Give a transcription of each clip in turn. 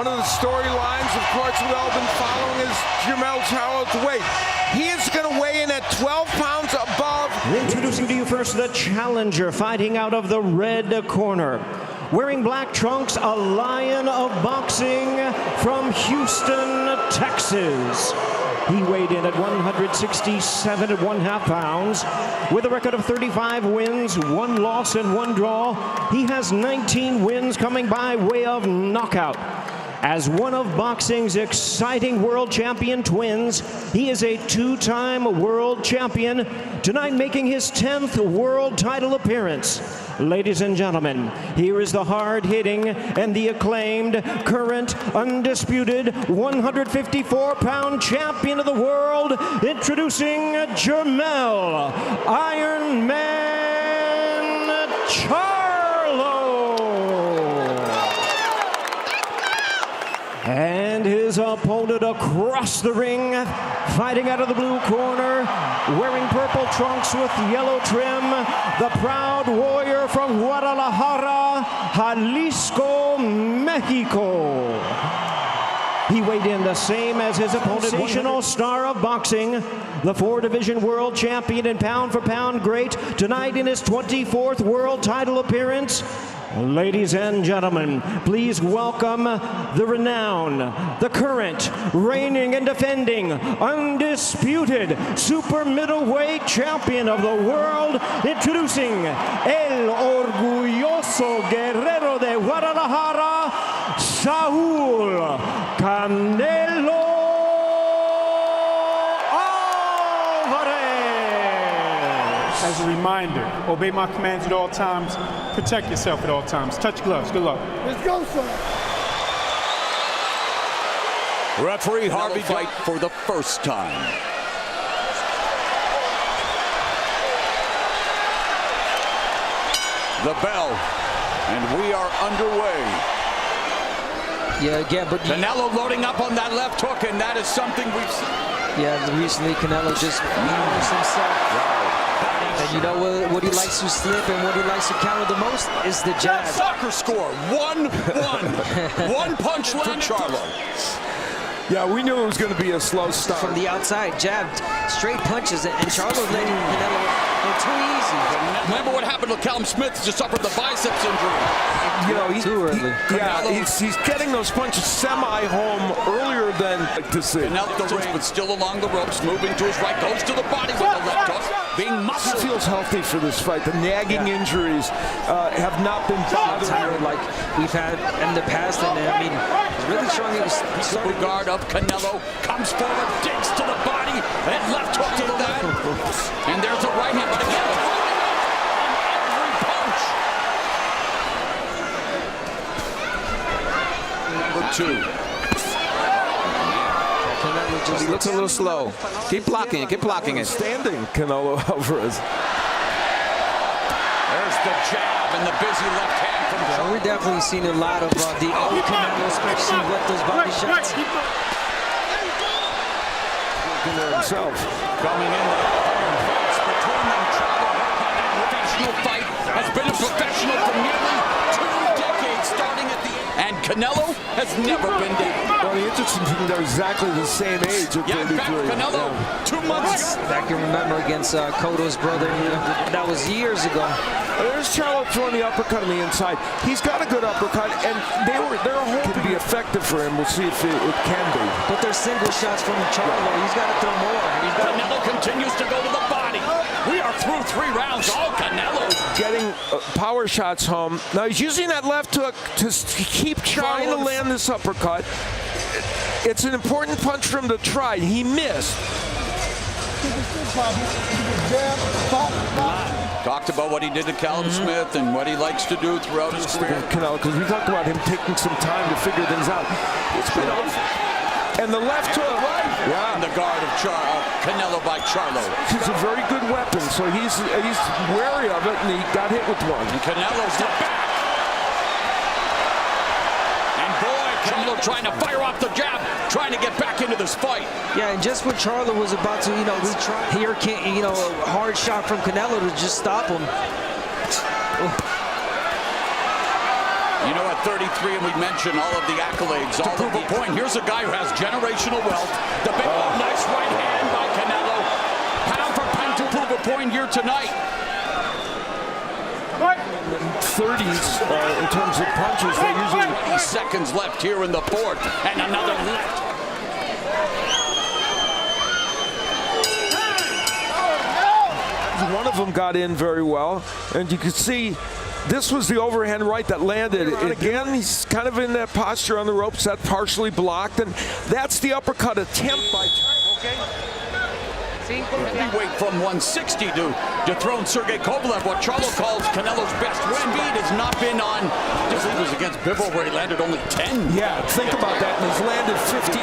One of the storylines, of course, we've all been following is Jermell Charlo's weight. He is going to weigh in at 12 pounds above. Introducing to you first the challenger, fighting out of the red corner. Wearing black trunks, a lion of boxing from Houston, Texas. He weighed in at 167.5 pounds with a record of 35 wins, 1 loss, and 1 draw. He has 19 wins coming by way of knockout. As one of boxing's exciting world champion twins, he is a 2-time world champion, tonight making his 10th world title appearance. Ladies and gentlemen, here is the hard-hitting and the acclaimed, current, undisputed 154-pound champion of the world, introducing Jermell Iron Man Charlo. And his opponent across the ring, fighting out of the blue corner, wearing purple trunks with yellow trim, the proud warrior from Guadalajara, Jalisco, Mexico. He weighed in the same as his opponent, sensational star of boxing, the 4-division world champion and pound-for-pound great, tonight in his 24th world title appearance. Ladies and gentlemen, please welcome the renowned, the current, reigning and defending, undisputed super middleweight champion of the world, introducing El Orgulloso Guerrero de Guadalajara, Saúl Canelo Alvarez. As a reminder, obey my commands at all times, protect yourself at all times. Touch gloves. Good luck. Let's go, son. Referee Harvey fight for the first time. The bell, and we are underway. Yeah, again, but Canelo loading up on that left hook, and that is something we've seen. Yeah, recently Canelo just used himself. And you know what he likes to slip and what he likes to counter the most is the jab. Soccer score, 1-1. One punch landed. Charlo. Yeah, we knew it was going to be a slow start. From the outside, jabbed, straight punches, and Charlo letting Canelo go too easy. Remember what happened to Callum Smith? Just suffered the biceps injury. You know, he's getting those punches semi-home earlier than to see. Canelo the range, but still along the ropes, moving to his right, goes to the body with the left hook, being muscled. He feels healthy for this fight. The nagging injuries have not been bothering like we've had in the past, and I mean, he's really showing he was super guard of Canelo, comes forward, digs to the body, and left hook to the left. And there's a right hand, but again, two. He looks a little slow. Keep blocking it. Keep blocking it. Standing Canelo Alvarez. There's the jab and the busy left hand from Charlo. We're definitely seeing a lot of the old Canelo, especially with those body shots. Himself. Coming in between them, Charlo, that professional fight has been a professional for nearly 2 decades, starting at the end. And Canelo has never been down. Well, the interesting thing, they're exactly the same age at 33. In fact, Canelo, 2 months ago. I can remember against Cotto's brother. That was years ago. There's Charlo throwing the uppercut on the inside. He's got a good uppercut, and they're hoping to be effective for him. We'll see if it can be. But they're single shots from Charlo. He's got to throw more. Canelo continues to go to the body. We are through 3 rounds. All Canelo getting power shots home. Now he's using that left hook to keep trying to land this uppercut. It's an important punch for him to try. He missed. Talked about what he did to Callum Smith and what he likes to do throughout his career. Canelo, because we talked about him taking some time to figure things out. It's been over. And the left hook, yeah. And the guard of Canelo by Charlo. He's a very good weapon, so he's wary of it, and he got hit with one. And Canelo's the back. And boy, Charlo trying to fire off the jab, trying to get back into this fight. Yeah, and just when Charlo was about to, retry here, a hard shot from Canelo to just stop him. You know, at 33, and we mentioned all of the accolades, all of the point. Here's a guy who has generational wealth. The big, nice right hand by Canelo. Pound for pound to prove a point here tonight. 30s in terms of punches. They usually 20 seconds left here in the fourth, and another left. One of them got in very well, and you can see this was the overhand right that landed. Again, he's kind of in that posture on the ropes, that partially blocked, and that's the uppercut attempt by Heavyweight from 160 to dethrone Sergey Kovalev, what Charlo calls Canelo's best win. Speed has not been on. This was against Bivol, where he landed only 10. Yeah, think about that, and he's landed 15.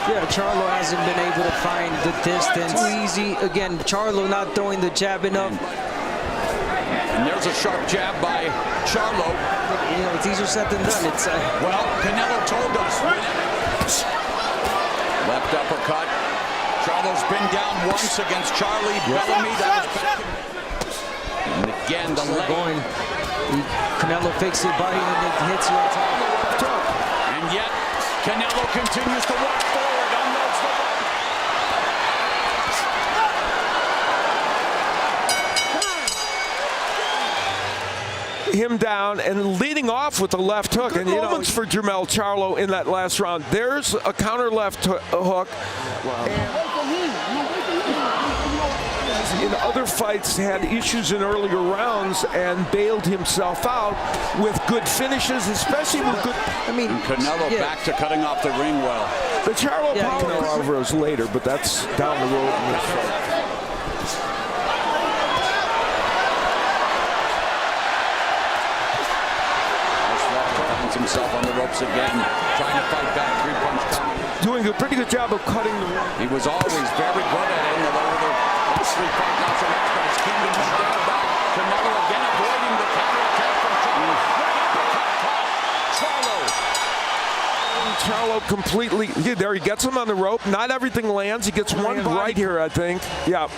Yeah, Charlo hasn't been able to find the distance. Too easy. Again, Charlo not throwing the jab enough. And there's a sharp jab by Charlo. You know, it's easier said than done. It's well, Canelo told us. Left uppercut. Charlo's been down once against Charlie Bellamy. That was back. And again, the leg. Canelo fakes it body and it hits you on top. And yet, Canelo continues to walk forward. Unloads the him down and leading off with the left hook, and moments for Jermell Charlo in that last round. There's a counter left hook. In other fights, had issues in earlier rounds and bailed himself out with good finishes, especially with good. I mean, Canelo back to cutting off the ring well. The Charlo power Alvarez later, but that's down the road in this fight. Himself on the ropes again, trying to fight back, three-punch count. Doing a pretty good job of cutting the ring. He was always very good at it in the lower the last three fight knots and but he's keeping his down back. Canelo again avoiding the counter-attack from Charlo. Charlo completely, there he gets him on the rope. Not everything lands. He gets one right here, I think. Yeah.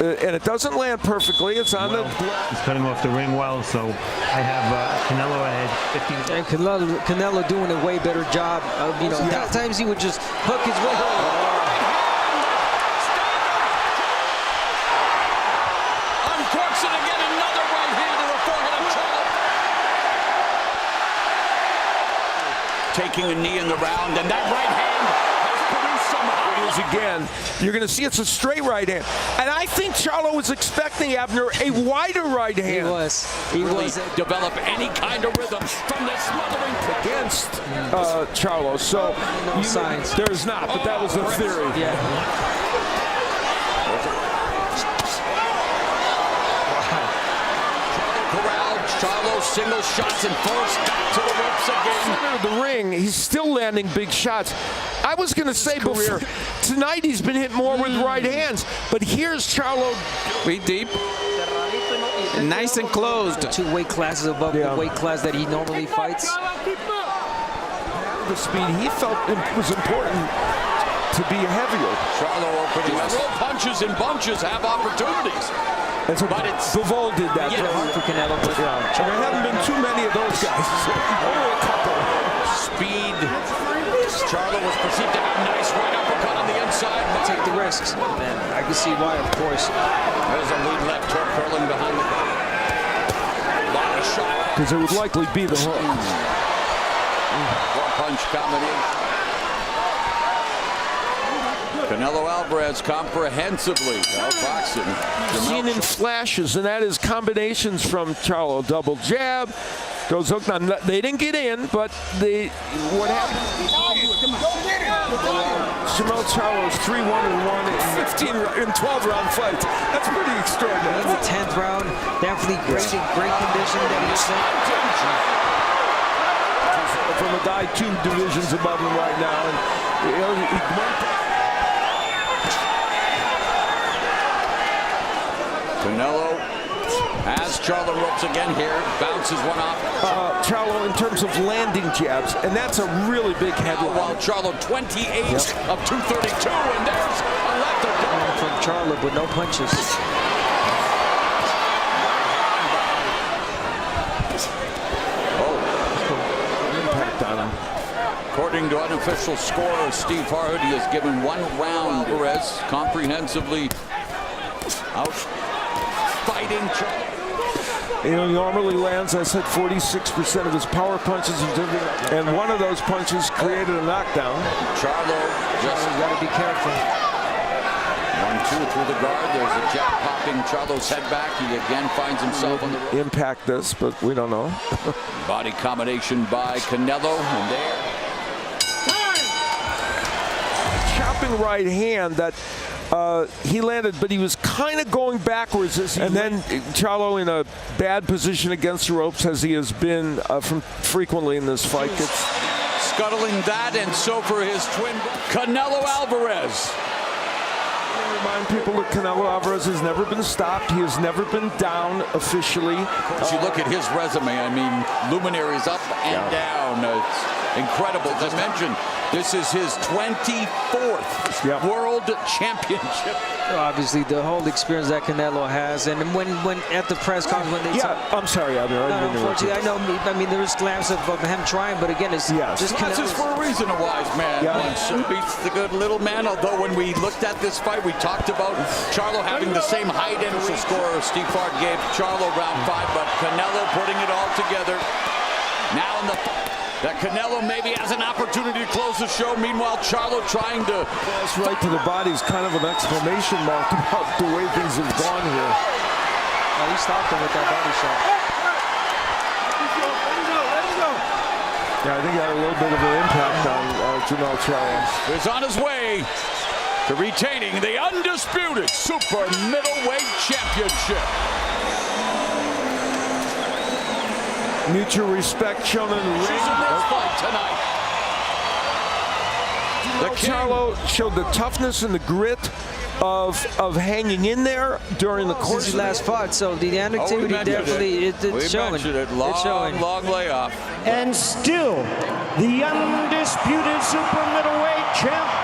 And it doesn't land perfectly. It's on the. He's cutting off the ring well, so I have Canelo ahead 15. And Canelo doing a way better job of, you know, at times he would just hook his way. Uncorks it again, another right hand to the forehead of Charlo. Taking a knee in the round, and that right hand has produced some highlights. Again, you're going to see it's a straight right hand. And I think Charlo was expecting, Abner, a wider right hand. He really was. Develop any kind of rhythm from this smothering Against Charlo. So no signs. There's not, but that was the theory. Yeah. Charlo single shots and forced back to the ropes again. Center of the ring, he's still landing big shots. I was going to say before, tonight he's been hit more with right hands, but here's Charlo. Way deep. Nice and closed. 2 weight classes above the weight class that he normally fights. The speed he felt it was important to be heavier. Charlo opening up. Punches and bunches have opportunities. But it's Bivol did that. For Canelo, but there haven't been too many of those guys. Only a couple. Speed. Charlo was perceived to have a nice right uppercut on the inside. Take the risks. Man, I can see why, of course. There's a lead left hook curling behind the back. Lot of shot. Because it would likely be the hook. One-punch combination. Canelo Alvarez comprehensively outboxing. Seen in flashes, and that is combinations from Charlo. Double jab, goes hook. Now, they didn't get in, but what happened? Jermell Charlo's 3-1-1 in 12-round fights. That's pretty extraordinary. In the 10th round, definitely great condition that he was in. From a guy 2 divisions above him right now, and he went. Canelo has Charlo ropes again here, bounces one off. Charlo in terms of landing jabs, and that's a really big headline. While Charlo 28 of 232, and there's a left hook from Charlo, but no punches. Oh, According to unofficial score, Steve Harhood, he has given 1 round. Alvarez comprehensively out fighting. You know, he normally lands, I said, 46% of his power punches, and one of those punches created a knockdown. Charlo just got to be careful. 1-2 through the guard. There's a jab popping Charlo's head back. He again finds himself on the rope. Impact this, but we don't know. Body combination by Canelo, and there. Chopping right hand that he landed, but he was kind of going backwards. And then Charlo in a bad position against the ropes, as he has been frequently in this fight. Scuttling that, and so for his twin, Canelo Alvarez. Remind people that Canelo Alvarez has never been stopped. He has never been down officially. As you look at his resume, I mean, luminaries up and down. It's incredible. As I mentioned, this is his 24th World Championship. Well, obviously, the whole experience that Canelo has, and when at the press conference, when they I'm sorry, Abner. unfortunately, I know. I mean, there's glance of him trying, but again, it's just This is for a reason, a wise man. Once beats the good little man. Although when we looked at this fight, we talked about Charlo having the same height and score. Steve Hart gave Charlo round 5, but Canelo putting it all together. Now in the that Canelo maybe has an opportunity to close the show. Meanwhile, Charlo trying to. That's right to the body is kind of an exclamation mark about the way things have gone here. Well, he stopped him with that body shot. Yeah, I think he had a little bit of an impact on Jermell Charlo. Is on his way to retaining the undisputed super middleweight championship. Mutual respect shown in the ring. She's in this fight tonight. Charlo showed the toughness and the grit of hanging in there during the course of the last fight. So the activity definitely it's showing. Long layoff. And still, the undisputed super middleweight champ,